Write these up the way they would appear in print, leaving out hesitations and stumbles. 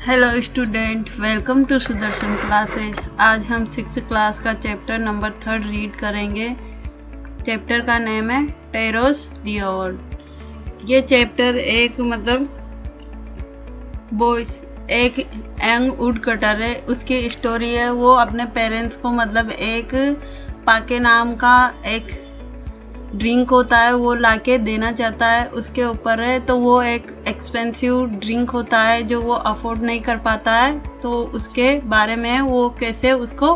Hello student, welcome to Sudarshan classes. आज हम 6th class का चैप्टर नंबर 3 रीड करेंगे। चैप्टर का नेम है टेरोस द ओल्ड। ये चैप्टर एक बॉयज एक यंग वुड कटर है, उसकी स्टोरी है। वो अपने पेरेंट्स को एक पाके नाम का एक ड्रिंक होता है वो लाके देना चाहता है, उसके ऊपर है। तो वो एक एक्सपेंसिव ड्रिंक होता है जो वो अफोर्ड नहीं कर पाता है, तो उसके बारे में वो कैसे उसको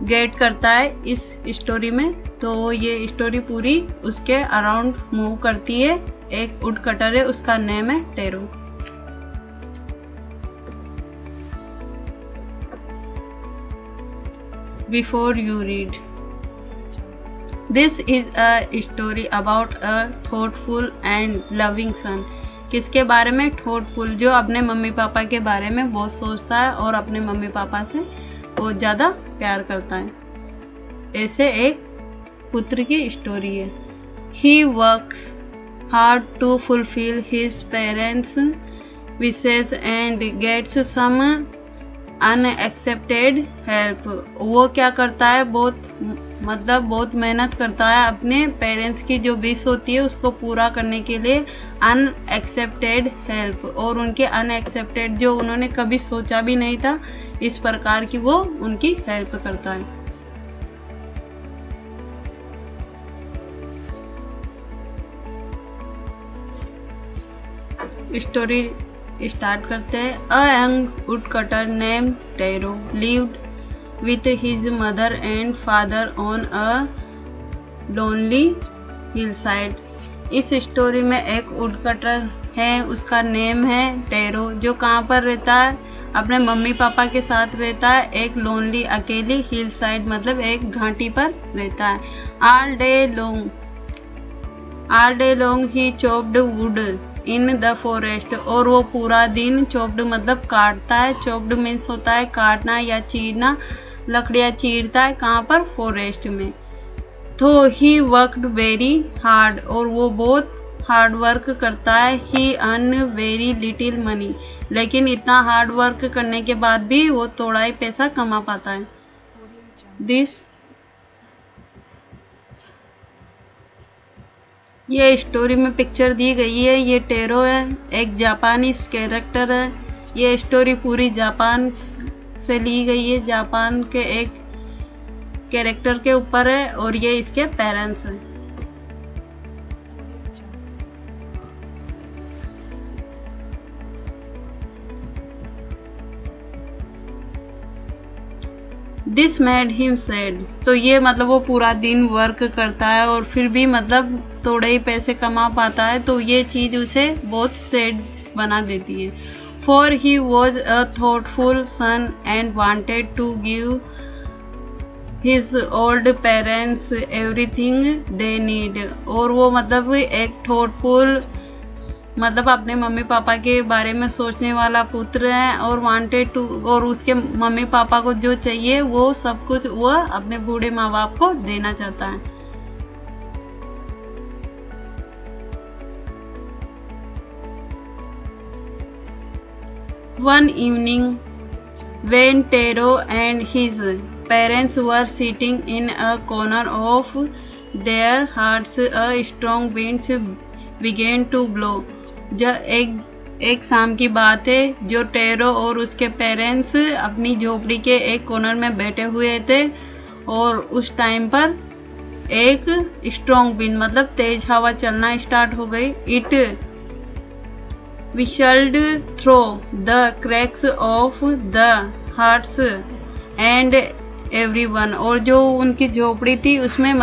गेट करता है इस स्टोरी में। तो ये स्टोरी पूरी उसके अराउंड मूव करती है। एक वुड कटर है, उसका नेम है tarot. Before you read, This is a story about a thoughtful and loving son। किसके बारे में? thoughtful, जो अपने मम्मी पापा के बारे में बहुत सोचता है और अपने मम्मी पापा से बहुत ज़्यादा प्यार करता है। ऐसे एक पुत्र की स्टोरी है। He works hard to fulfill his parents' wishes and gets some unaccepted help. वो क्या करता है, बहुत मेहनत करता है अपने पेरेंट्स की जो विश होती है उसको पूरा करने के लिए। अनएक्सेप्टेड हेल्प, और उनके अनएक्सेप्टेड जो उन्होंने कभी सोचा भी नहीं था इस प्रकार की वो उनकी हेल्प करता है। स्टोरी स्टार्ट करते हैं। A young would cutter name tarot lived with his mother and father on a lonely Hillside. इस स्टोरी में एक वुड कटर है, उसका नेम है टेरो, जो कहाँ पर रहता है? अपने मम्मी पापा के साथ रहता है, एक लोनली अकेली हिल साइड एक घाटी पर रहता है। All day long he chopped would in the forest, और वो पूरा दिन चॉप्ड काटता है। चॉप्ड मीन्स होता है काटना या चीरना, लकड़ियाँ चीरता है। कहाँ पर? फॉरेस्ट में। तो ही वर्कड वेरी हार्ड, और वो बहुत हार्ड वर्क करता है। ही अर्न वेरी लिटिल मनी, लेकिन इतना हार्ड वर्क करने के बाद भी वो थोड़ा ही पैसा कमा पाता है। ये स्टोरी में पिक्चर दी गई है, ये टेरो है, एक जापानीज कैरेक्टर है। ये स्टोरी पूरी जापान से ली गई है, जापान के एक कैरेक्टर के ऊपर है, और ये इसके पेरेंट्स हैं। This made him sad. तो ये वो पूरा दिन वर्क करता है और फिर भी थोड़े ही पैसे कमा पाता है, तो ये चीज़ उसे बहुत सैड बना देती है। For he was a thoughtful son and wanted to give his old parents everything they need. और वो एक थॉटफुल अपने मम्मी पापा के बारे में सोचने वाला पुत्र है, और वांटेड टू, और उसके मम्मी पापा को जो चाहिए वो सब कुछ वह अपने बूढ़े माँ बाप को देना चाहता है। One evening, when Tero and his parents were sitting in a corner of their hearts, a strong wind began to blow. एक शाम की बात है, जो टेरो और उसके पेरेंट्स अपनी झोपड़ी के एक कॉर्नर में बैठे हुए थे, और उस टाइम पर एक स्ट्रॉन्ग विंड तेज हवा चलना स्टार्ट हो गई। It whistled through the cracks of the huts and everyone। और जो उनकी झोपड़ी थी उसमें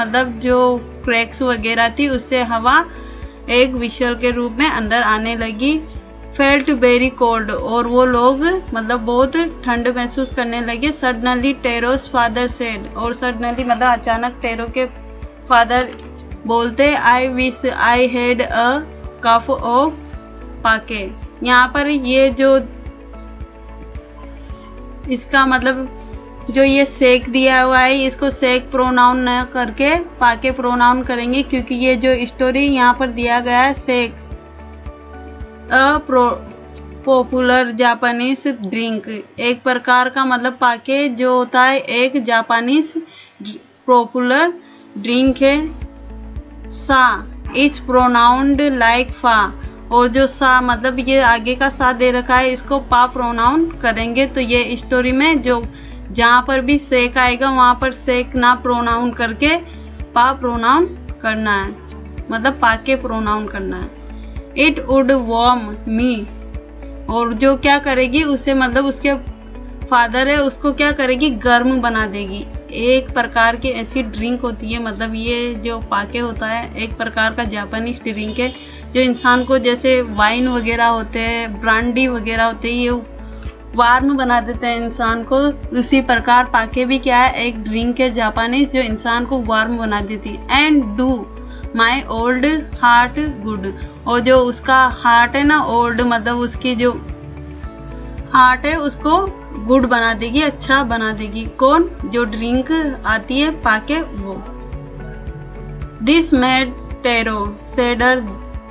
जो क्रैक्स वगैरह थी उससे हवा एक विशल के रूप में अंदर आने लगी। फेल्ट वेरी कोल्ड, और वो लोग बहुत ठंड महसूस करने लगे। सडनली टेरोस फादर सेड, और सडनली अचानक टेरो के फादर बोलते, I wish I had a cup of sake. यहाँ पर ये जो इसका जो ये सेक दिया हुआ है, इसको सेक प्रोनाउन न करके पाके प्रोनाउन करेंगे, क्योंकि ये जो स्टोरी यहाँ पर दिया गया है सेक पॉपुलर जापानीज ड्रिंक, एक प्रकार का मतलब पाके जो होता है एक जापानीज पॉपुलर ड्रिंक है। सा इज प्रोनाउंड लाइक फा, और जो सा मतलब ये आगे का सा दे रखा है इसको पा प्रोनाउन करेंगे। तो ये स्टोरी में जो जहाँ पर भी सेक आएगा वहाँ पर सेक ना प्रोनाउन करके पा प्रोनाउन करना है, मतलब पाके प्रोनाउन करना है। इट वुड वार्म मी, और जो क्या करेगी उसे मतलब उसके फादर है उसको क्या करेगी गर्म बना देगी। एक प्रकार की ऐसी ड्रिंक होती है, मतलब ये जो पाके होता है एक प्रकार का जापानीज ड्रिंक है जो इंसान को, जैसे वाइन वगैरह होते हैं ब्रांडी वगैरह होते हैं, ये वार्म बना देते हैं इंसान को। उसी प्रकार पाके भी क्या है एक ड्रिंक है जापानीज जो इंसान को वार्म बना देती है। And do my old heart good, और जो उसका हार्ट है ना ओल्ड मतलब उसकी जो हार्ट है उसको गुड बना देगी, अच्छा बना देगी। कौन? जो ड्रिंक आती है पाके वो। This made tarot sadder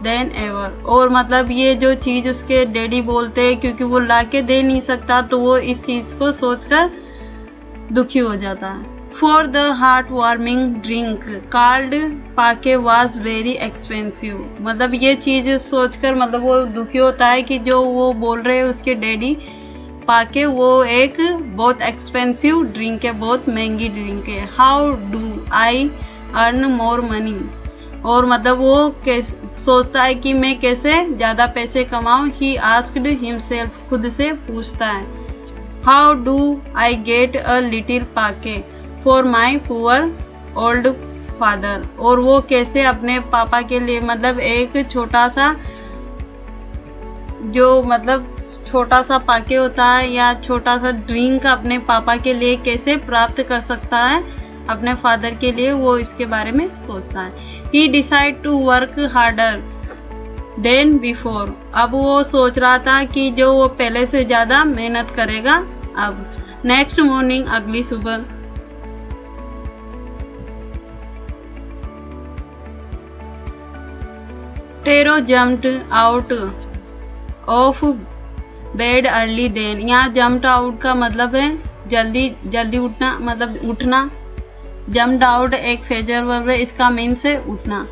then ever, और मतलब ये जो चीज उसके डैडी बोलते हैं क्योंकि वो लाके दे नहीं सकता तो वो इस चीज को सोचकर दुखी हो जाता है। For the heart warming drink called Pakke was very expensive, मतलब ये चीज सोचकर मतलब वो दुखी होता है कि जो वो बोल रहे हैं उसके डैडी पाके वो एक बहुत एक्सपेंसिव ड्रिंक है, बहुत महंगी ड्रिंक है। How do I earn more money, और मतलब वो सोचता है कि मैं कैसे ज़्यादा पैसे कमाऊँ। ही आस्क्ड हिमसेल्फ, खुद से पूछता है। How do I get a little Pakke for my poor old father, और वो कैसे अपने पापा के लिए मतलब एक छोटा सा जो मतलब छोटा सा पाके होता है या छोटा सा ड्रिंक अपने पापा के लिए कैसे प्राप्त कर सकता है अपने फादर के लिए, वो इसके बारे में सोचता है। He decide to work harder than before, अब वो सोच रहा था कि जो वो पहले से ज़्यादा मेहनत करेगा अब। नेक्स्ट मॉर्निंग, अगली सुबह, Taro jumped out of bed early then, यहाँ जम्प्ड आउट का मतलब है जल्दी जल्दी उठना, मतलब उठना। जम्प्ड आउट एक फ्रेजल वर्ब है, इसका मीन्स है उठना।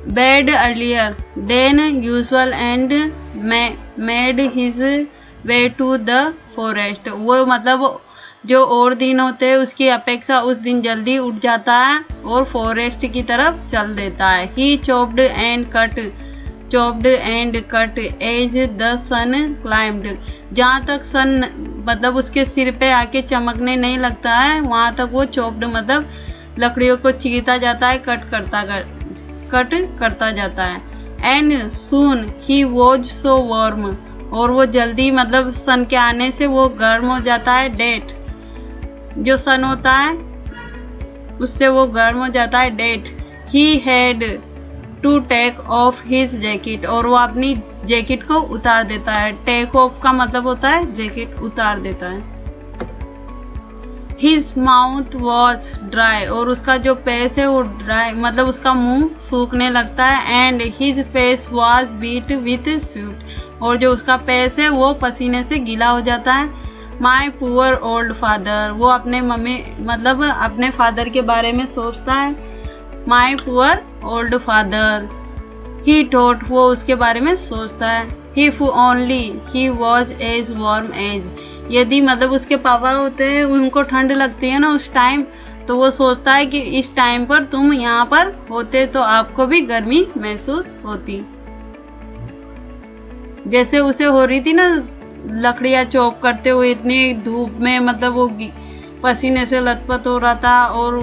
Bed earlier than usual and made his way to the forest, वो मतलब जो और दिन होते हैं उसकी अपेक्षा उस दिन जल्दी उठ जाता है और फॉरेस्ट की तरफ चल देता है। He chopped and cut as the sun climbed, जहाँ तक सन मतलब उसके सिर पे आके चमकने नहीं लगता है वहाँ तक वो चॉप्ड मतलब लकड़ियों को चीरता जाता है, कट करता जाता है। And soon he was so warm, और वो जल्दी मतलब सन के आने से वो गर्म हो जाता है। डेट जो सन होता है उससे वो गर्म हो जाता है। That he had to take off his jacket, और वो अपनी जैकेट को उतार देता है। टेक ऑफ का मतलब होता है जैकेट उतार देता है। हिज माउथ वॉज ड्राई, और उसका जो फेस है वो ड्राई मतलब उसका मुंह सूखने लगता है। And his face was wet with sweat, और जो उसका फेस है वो पसीने से गीला हो जाता है। माई पुअर ओल्ड फादर, वो अपने मम्मी मतलब अपने फादर के बारे में सोचता है। My poor old father, he thought, वो उसके बारे में सोचता है। If only he was as warm as, यदि मतलब उसके पापा होते हैं उनको ठंड लगती है ना उस टाइम, तो वो सोचता है कि इस टाइम पर तुम यहाँ पर होते तो आपको भी गर्मी महसूस होती, जैसे उसे हो रही थी ना लकड़ियाँ चॉप करते हुए इतनी धूप में, मतलब वो पसीने से लथपथ हो रहा था और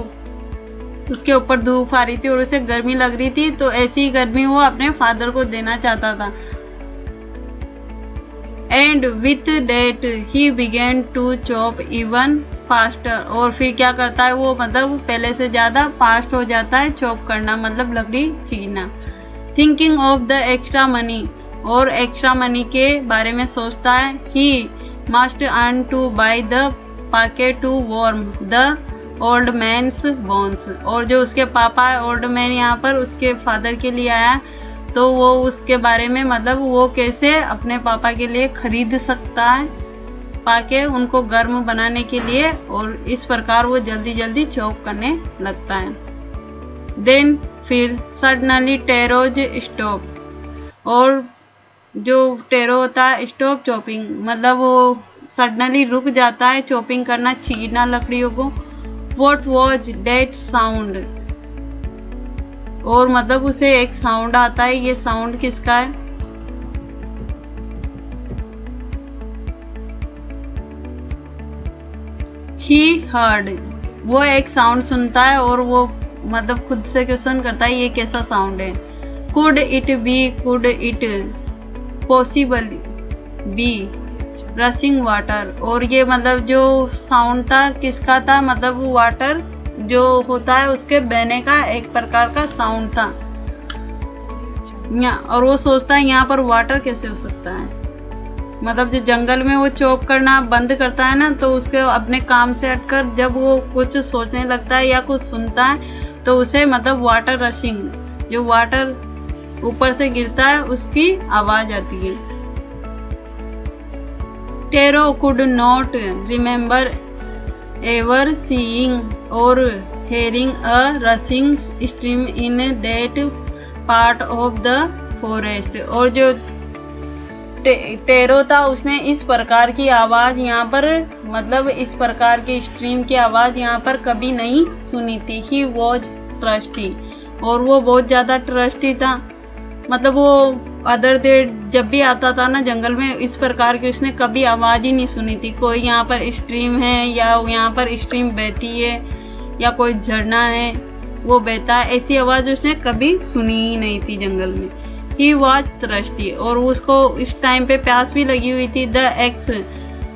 उसके ऊपर धूप आ रही थी और उसे गर्मी लग रही थी, तो ऐसी ही गर्मी वो अपने फादर को देना चाहता था। And with that he began to chop even faster, और फिर क्या करता है वो मतलब पहले से ज़्यादा फास्ट हो जाता है चॉप करना, मतलब लकड़ी चीरना। Thinking of the extra money, और एक्स्ट्रा मनी के बारे में सोचता है। He must earn to buy the sake to warm the old man's bones, और जो उसके पापा है ओल्ड मैन यहाँ पर उसके फादर के लिए आया, तो वो उसके बारे में मतलब वो कैसे अपने पापा के लिए खरीद सकता है पाके उनको गर्म बनाने के लिए, और इस प्रकार वो जल्दी जल्दी चॉप करने लगता है। देन फिर सडनली टेरोज स्टॉप, और जो टेरो होता है स्टॉप चॉपिंग, मतलब वो सडनली रुक जाता है चॉपिंग करना, चीरना लकड़ियों को। व्हाट वाज दैट साउंड, और मतलब उसे एक साउंड आता है, ये साउंड किसका है? ही हर्ड, वो एक साउंड सुनता है और वो मतलब खुद से क्वेश्चन करता है ये कैसा साउंड है। Could it possible be rushing water, और ये मतलब जो साउंड था किसका था? मतलब वाटर जो होता है उसके बहने का एक प्रकार का साउंड था। और वो सोचता है यहाँ पर वाटर कैसे हो सकता है, मतलब जो जंगल में वो चॉप करना बंद करता है ना, तो उसके अपने काम से हटकर जब वो कुछ सोचने लगता है या कुछ सुनता है तो उसे मतलब वाटर रशिंग, जो वाटर ऊपर से गिरता है उसकी आवाज आती है। Taro could not remember ever seeing or hearing a rushing stream in that part of the forest, और जो टेरो था उसने इस प्रकार की आवाज यहाँ पर मतलब इस प्रकार की स्ट्रीम की आवाज यहाँ पर कभी नहीं सुनी थी। ही वॉज ट्रस्टी, और वो बहुत ज्यादा ट्रस्टी था, मतलब वो अदर डे जब भी आता था ना जंगल में इस प्रकार की उसने कभी आवाज ही नहीं सुनी थी। कोई यहाँ पर स्ट्रीम है या यहाँ पर स्ट्रीम बहती है या कोई झरना है वो बहता है, ऐसी आवाज उसने कभी सुनी ही नहीं थी जंगल में। ही वॉज थर्स्टी, और उसको इस टाइम पे प्यास भी लगी हुई थी। The x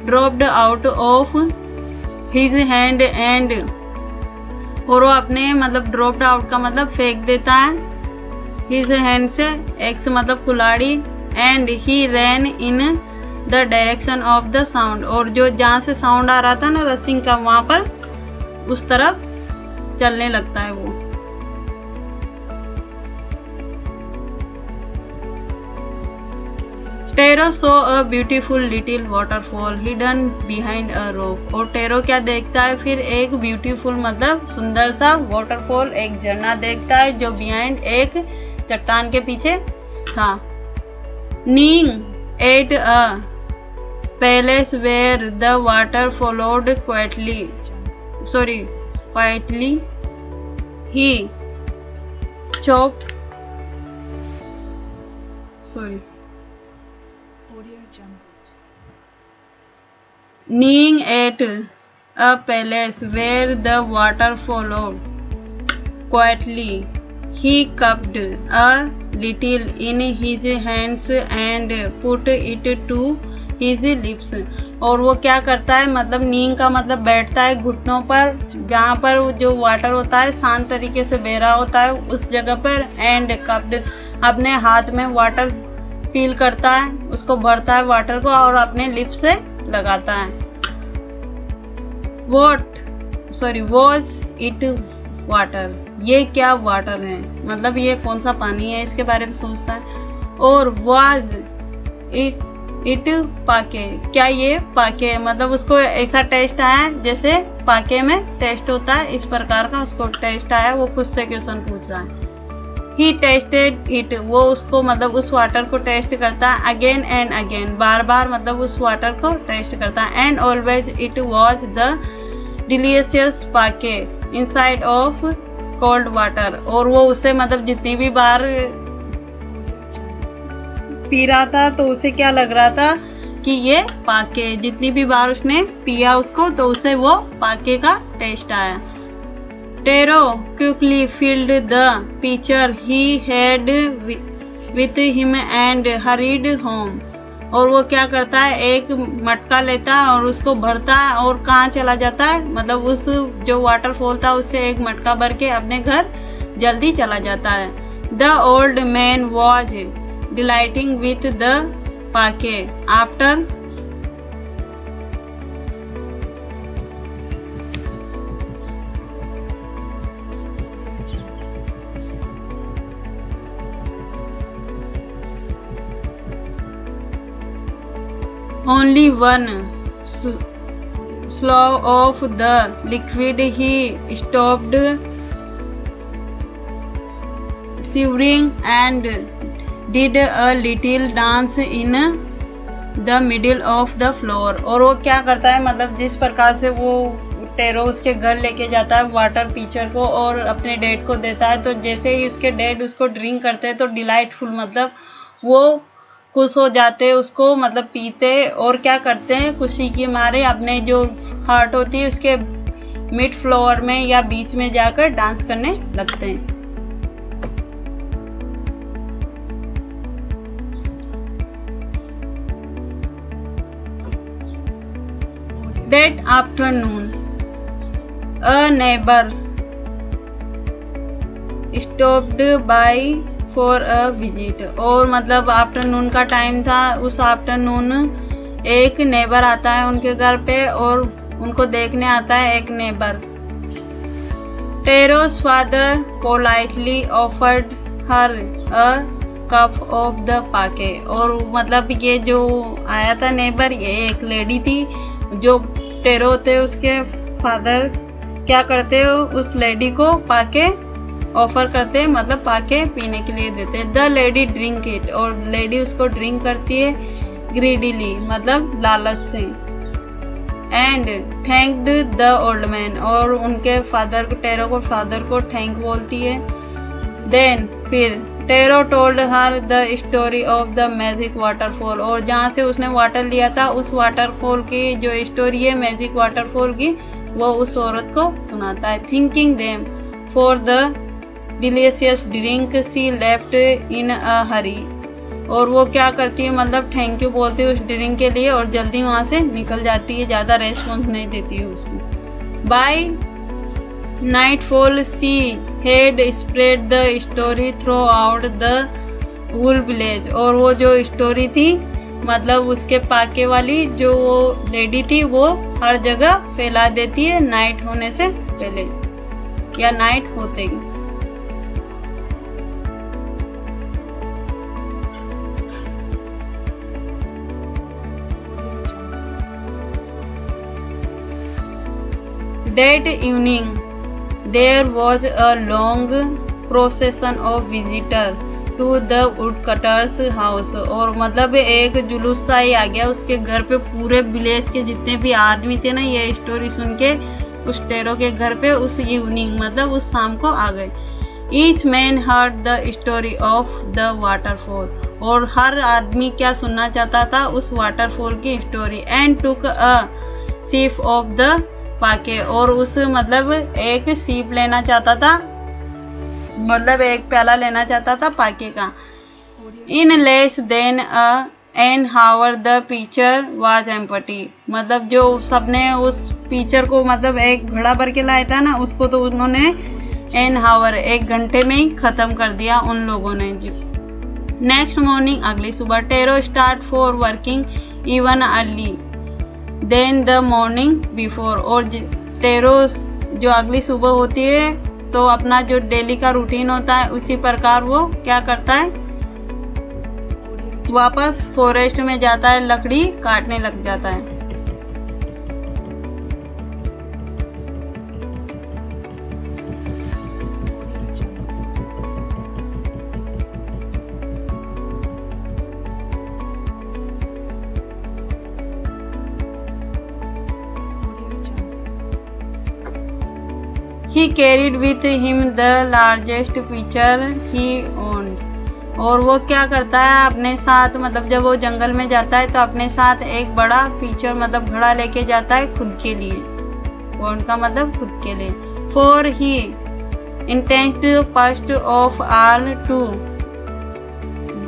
dropped out of his hand and, और वो अपने मतलब ड्रॉप्ड आउट का मतलब फेंक देता है हिज हैंड से, एक्स मतलब कुल्हाड़ी, and he ran in the direction of the sound, और जो जहाँ से साउंड आ रहा था ना रसिंग का वहां पर उस तरफ चलने लगता है वो। Tarot so a beautiful little waterfall hidden behind a rock, और टेरो क्या देखता है फिर? एक ब्यूटीफुल मतलब सुंदर सा वाटरफॉल, एक झरना देखता है जो बिहाइंड एक चट्टान के पीछे था। Kneeling at a place where the water flowed quietly he chop Kneeling at a palace where the water flowed quietly, he cupped a little in his hands and put it to his lips, और वो क्या करता है मतलब नींग का मतलब बैठता है घुटनों पर, जहाँ पर जो वाटर होता है शांत तरीके से बह रहा होता है उस जगह पर, एंड कप्ड अपने हाथ में वाटर फील करता है, उसको भरता है वाटर को और अपने लिप से लगाता है। वॉज इट वाटर, ये क्या वाटर है, मतलब ये कौन सा पानी है इसके बारे में सोचता है। और वाज इट पाके, क्या ये पाके है, मतलब उसको ऐसा टेस्ट आया जैसे पाके में टेस्ट होता है इस प्रकार का उसको टेस्ट आया, वो खुद से क्वेश्चन पूछ रहा है। ही टेस्टेड इट, वो उसको मतलब उस वाटर को टेस्ट करता है अगेन एंड अगेन, बार बार मतलब उस वाटर को टेस्ट करता है। And always it was the delicious Pakke inside of cold water, और वो उसे मतलब जितनी भी बार पी रहा था तो उसे क्या लग रहा था कि ये पाके, जितनी भी बार उसने पिया उसको तो उसे वो पाके का टेस्ट आया। Taro quickly filled the pitcher he had with him and hurried home, और वो क्या करता है एक मटका लेता है और उसको भरता है और कहाँ चला जाता है, मतलब उस जो वाटरफॉल था उससे एक मटका भर के अपने घर जल्दी चला जाता है। The old man was delighting with the sake after Only one slough of the liquid he stopped shivering and did a little dance in the middle of the floor। और वो क्या करता है, मतलब जिस प्रकार से वो टेरो उसके घर लेके जाता है वाटर पिचर को और अपने डैड को देता है, तो जैसे ही उसके डैड उसको ड्रिंक करते हैं तो डिलाइटफुल मतलब वो खुश हो जाते हैं, उसको मतलब पीते और क्या करते हैं खुशी के मारे अपने जो हार्ट होती है उसके मिड फ्लोर में या बीच में जाकर डांस करने लगते हैं। That afternoon, a neighbor stopped by for a visit। और मतलब आफ्टरनून का टाइम था, उस आफ्टरनून एक नेबर आता है उनके घर पे और उनको देखने आता है एक neighbour. Taro's father politely offered her a cup of the sake. और मतलब ये जो आया था नेबर, ये एक लेडी थी, जो टेरो थे उसके फादर क्या करते हो उस लेडी को पाके ऑफर करते, मतलब पाके पीने के लिए देते। द लेडी ड्रिंक इट, और लेडी उसको ड्रिंक करती है ग्रीडीली मतलब लालच से। And thanked the old man, और उनके फादर को टेरो को फादर को थैंक बोलती है। देन फिर tarot told her the story of the magic waterfall, और जहाँ से उसने वाटर लिया था उस वाटरफॉल की जो स्टोरी है मैजिक वाटरफॉल की वो उस औरत को सुनाता है। Thanking them for the delicious drink she left in a hurry, और वो क्या करती है मतलब थैंक यू बोलती है उस ड्रिंक के लिए और जल्दी वहाँ से निकल जाती है, ज़्यादा रेस्पॉन्स नहीं देती है उसको। By nightfall she had spread the story throughout the whole village, और वो जो स्टोरी थी मतलब उसके पाके वाली जो वो लेडी थी वो हर जगह फैला देती है नाइट होने से पहले या नाइट होते ही। That evening there was a long procession of visitors to the woodcutter's house, और मतलब एक जुलूस सा ही आ गया उसके घर पे, पूरे विलेज के जितने भी आदमी थे ना ये स्टोरी सुन के उस टेरो के घर पे उस इवनिंग मतलब उस शाम को आ गए। Each man heard the story of the waterfall, और हर आदमी क्या सुनना चाहता था उस वाटरफॉल की story. And took a sip of the sake, और उस मतलब एक सीप लेना चाहता था, मतलब एक प्याला लेना चाहता था पाके का। In less than an hour the pitcher was empty, मतलब जो सबने उस पिक्चर को मतलब एक घड़ा भर के लाया था ना उसको तो उन्होंने एन हावर एक घंटे में ही खत्म कर दिया उन लोगों ने। जो नेक्स्ट मॉर्निंग अगली सुबह Taro start for working even early than the morning before, और टेरो जो अगली सुबह होती है तो अपना जो डेली का रूटीन होता है उसी प्रकार वो क्या करता है वापस फॉरेस्ट में जाता है, लकड़ी काटने लग जाता है। He carried with him the largest pitcher he owned, और वो क्या करता है अपने साथ मतलब जब वो जंगल में जाता है तो अपने साथ एक बड़ा पिचर मतलब घड़ा लेके जाता है खुद के लिए, ओन का मतलब खुद के लिए। For he intended first of all to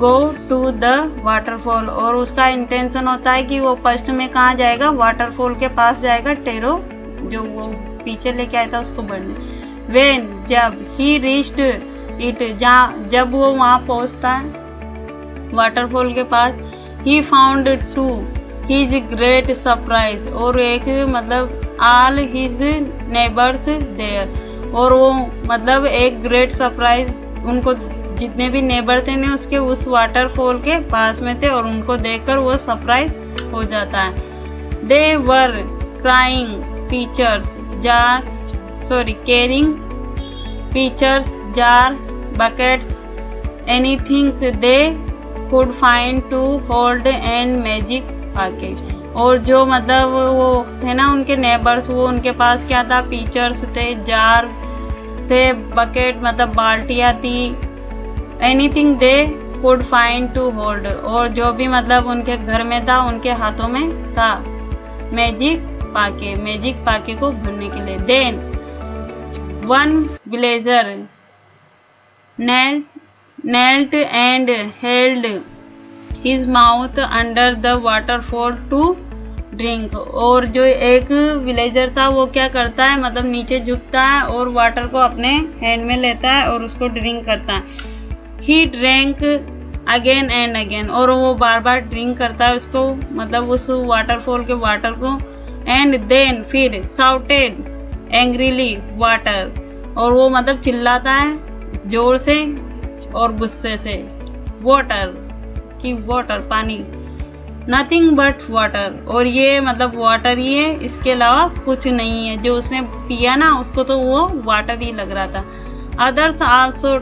go to the waterfall, और उसका इंटेंशन होता है कि वो फर्स्ट में कहाँ जाएगा वाटरफॉल के पास जाएगा, टेरो जो वो पीछे लेके आया था उसको बढ़ने। When जब he reached it, जब वो वहाँ पहुँचता है वाटरफॉल के पास, he found to his great surprise, और एक मतलब all his neighbors there, और वो मतलब एक ग्रेट सरप्राइज उनको जितने भी नेबर थे ने उसके उस वाटरफॉल के पास में थे और उनको देखकर वो सरप्राइज हो जाता है। They were carrying pitchers, jars, carrying pitchers, jar, buckets, anything they could find to hold and magic pocket। और जो मतलब वो थे ना उनके नेबर्स, वो उनके पास क्या था, पिचर्स थे, जार थे, बकेट मतलब बाल्टियाँ थी, anything they could find to hold, और जो भी मतलब उनके घर में था उनके हाथों में था, मैजिक पाके को भरने के लिए। Then one villager knelt and held his mouth under the waterfall to drink। और जो एक विलेजर था वो क्या करता है, मतलब नीचे झुकता है और वाटर को अपने हैंड में लेता है और उसको ड्रिंक करता है। he drank again and again, और वो बार बार ड्रिंक करता है उसको, मतलब उस वाटरफॉल के वाटर को। एंड देन फिर shouted angrily water, और वो मतलब चिल्लाता है जोर से और गुस्से से, वाटर की वाटर पानी, नथिंग बट वाटर, और ये मतलब वाटर ही है, इसके अलावा कुछ नहीं है। जो उसने पिया ना उसको तो वो वाटर ही लग रहा था। अदर्स आल्सो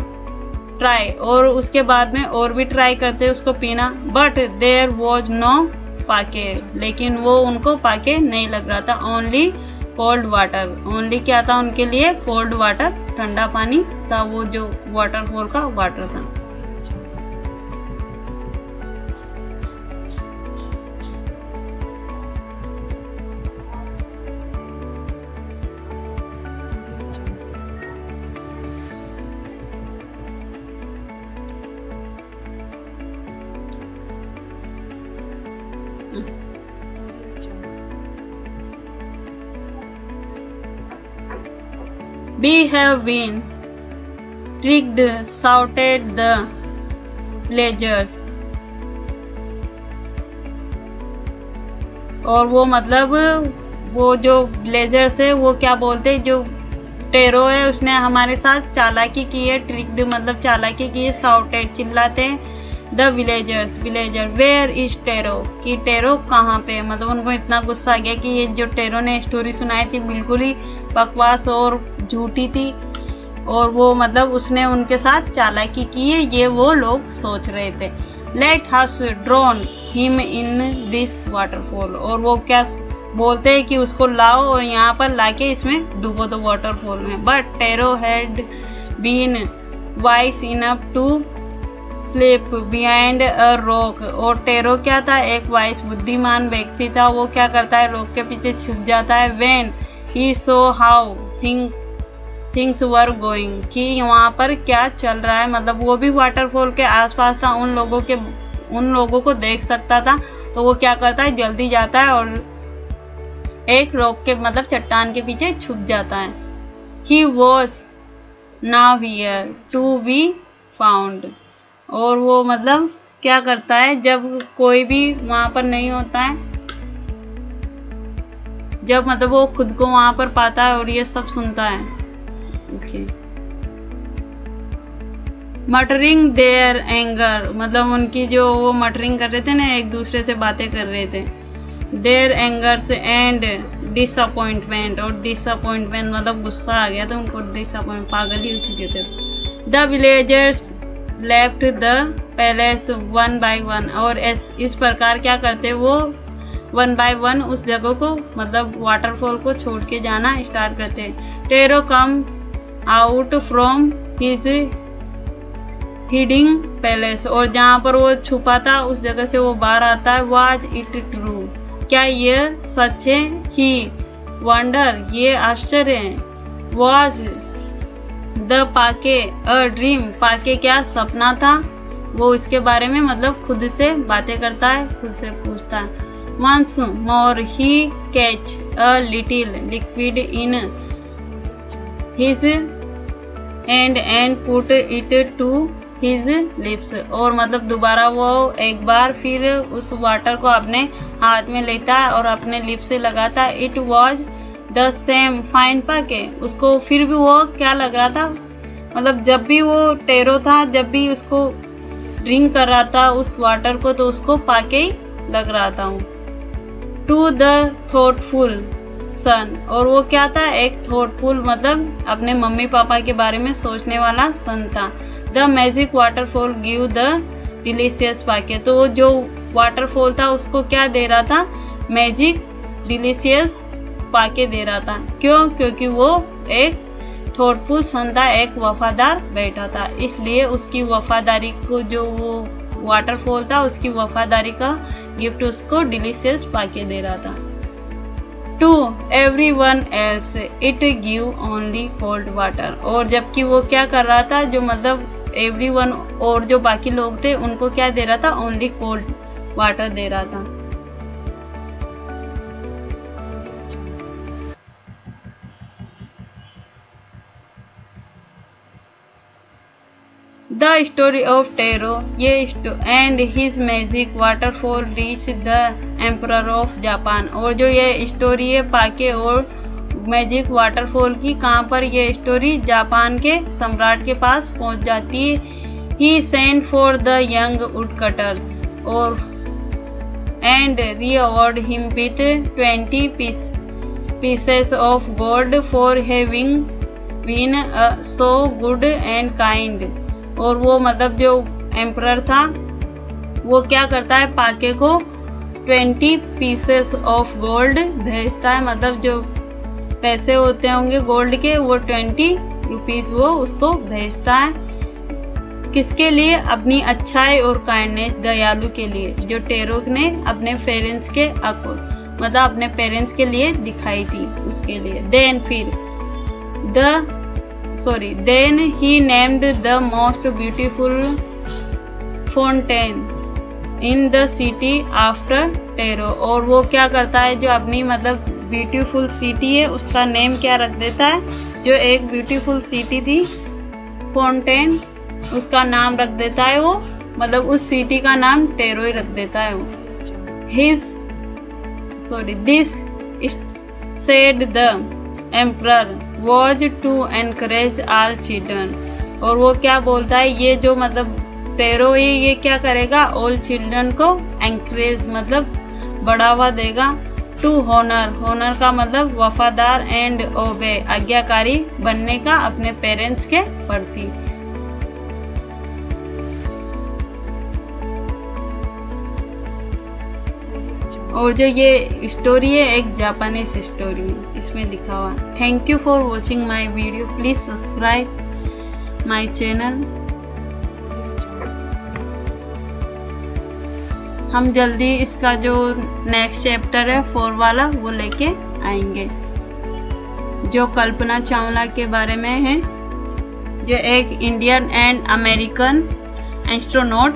ट्राई, और उसके बाद में और भी ट्राई करते उसको पीना, बट देयर वॉज नो पाके, लेकिन वो उनको पाके नहीं लग रहा था। ओनली कोल्ड वाटर, ओनली क्या था उनके लिए, कोल्ड वाटर, ठंडा पानी था, वो जो वाटरफॉल का वाटर था। We have been tricked, shouted the villagers। और वो मतलब वो जो विलेजर्स है वो क्या बोलते, जो टेरो है उसने हमारे साथ चालाकी की है, ट्रिक्ड मतलब चालाकी की है, shouted चिल्लाते हैं, the villagers villager where is Taro, कि टेरो कहाँ पे, मतलब उनको इतना गुस्सा आ गया कि ये जो टेरो ने स्टोरी सुनाई थी बिल्कुल ही बकवास और झूठी थी, और वो मतलब उसने उनके साथ चालाकी की है, ये वो लोग सोच रहे थे। Let us drown him in this waterfall, और वो क्या बोलते हैं कि उसको लाओ और यहाँ पर लाके इसमें डूबो दो वाटरफॉल में। But Taro had been wise enough to sleep behind a rock, और टेरो क्या था, एक वाइस बुद्धिमान व्यक्ति था, वो क्या करता है रॉक के पीछे छुप जाता है। When he so how things were going, कि वहाँ पर क्या चल रहा है, मतलब वो भी वाटरफॉल के आसपास था, उन लोगों को देख सकता था, तो वो क्या करता है जल्दी जाता है और एक रॉक के मतलब चट्टान के पीछे छुप जाता है। He was nowhere to be found, और वो मतलब क्या करता है जब कोई भी वहां पर नहीं होता है, जब मतलब वो खुद को वहां पर पाता है और ये सब सुनता है, इसलिए मटरिंग देयर एंगर, मतलब उनकी जो वो मटरिंग कर रहे थे ना, एक दूसरे से बातें कर रहे थे। देयर एंगर्स एंड डिसअपॉइंटमेंट, और डिसअपॉइंटमेंट मतलब गुस्सा आ गया था उनको, डिसअपॉइंट पागल ही हो चुके थे। The villagers left the palace one by one, और इस प्रकार क्या करते वो वन बाय वन उस जगह को मतलब वाटरफॉल को छोड़ के जाना स्टार्ट करते। Tarot come out from his heading palace, और जहाँ पर वो छुपा था उस जगह से वो बाहर आता है। वाज इट ट्रू, क्या ये सच है? ही वंडर, ये आश्चर्य है। Was the sake a dream, sake क्या सपना था, वो इसके बारे में मतलब खुद से बातें करता है, खुद से पूछता है। Once more he catch a little liquid in his hand and put it to his lips, और मतलब दोबारा वो एक बार फिर उस वाटर को अपने हाथ में लेता है और अपने लिप्स से लगाता है। It was the same fine sake, उसको फिर भी वो क्या लग रहा था, मतलब जब भी वो टेरो था, जब भी उसको ड्रिंक कर रहा था उस वाटर को, तो उसको पाके ही लग रहा था। टू द थॉटफुल सन, और वो क्या था, एक थॉटफुल मतलब अपने मम्मी पापा के बारे में सोचने वाला सन था। The magic waterfall give the delicious sake, तो वो जो वाटरफॉल था उसको क्या दे रहा था, मैजिक डिलीशियस पाके दे रहा था। क्यों? क्योंकि वो एक थॉटफुल सन था, एक वफादार बेटा था, इसलिए उसकी वफादारी को, जो वो वाटरफॉल था उसकी वफादारी का गिफ्ट उसको डिलीशियस पाके दे रहा था। To everyone else it give only cold water, और जबकि वो क्या कर रहा था, जो मतलब एवरीवन और जो बाकी लोग थे उनको क्या दे रहा था, ओनली कोल्ड वाटर दे रहा था। The story of tarot and his magic waterfall reach the emperor of Japan, और जो ये स्टोरी है पाके और मैजिक वाटरफॉल की, कहाँ पर ये स्टोरी जापान के सम्राट के पास पहुंच जाती है। He sent for the young woodcutter और and reward him with 20 pieces of gold for having been so good and kind, और वो मतलब जो एम्परर था वो क्या करता है, पाके को 20 pieces of gold भेजता है, मतलब जो पैसे होते होंगे गोल्ड के वो 20 रुपीज वो उसको भेजता है। किसके लिए? अपनी अच्छाई और काइंडनेस, दयालु के लिए, जो टेरो ने अपने पेरेंट्स के मतलब अपने पेरेंट्स के लिए दिखाई थी उसके लिए। Then he named the most beautiful fountain in the city after Taro, और वो क्या करता है, जो अपनी मतलब ब्यूटीफुल सिटी है उसका नेम क्या रख देता है, जो एक ब्यूटीफुल सिटी थी फाउंटेन उसका नाम रख देता है वो, मतलब उस सिटी का नाम टेरो ही रख देता है वो। This said the emperor was to encourage all children, और वो क्या बोलता है, ये जो मतलब टेरो है ये क्या करेगा, ऑल चिल्ड्रन को एंकरेज मतलब बढ़ावा देगा। टू होनर का मतलब वफादार, एंड ओबे आज्ञाकारी बनने का अपने पेरेंट्स के प्रति। और जो ये स्टोरी है एक जापानीज स्टोरी है, इसमें लिखा हुआ। Thank you for watching my video, please subscribe my channel. हम जल्दी इसका जो नेक्स्ट चैप्टर है 4 वाला वो लेके आएंगे, जो कल्पना चावला के बारे में है, जो एक इंडियन एंड अमेरिकन एस्ट्रोनॉट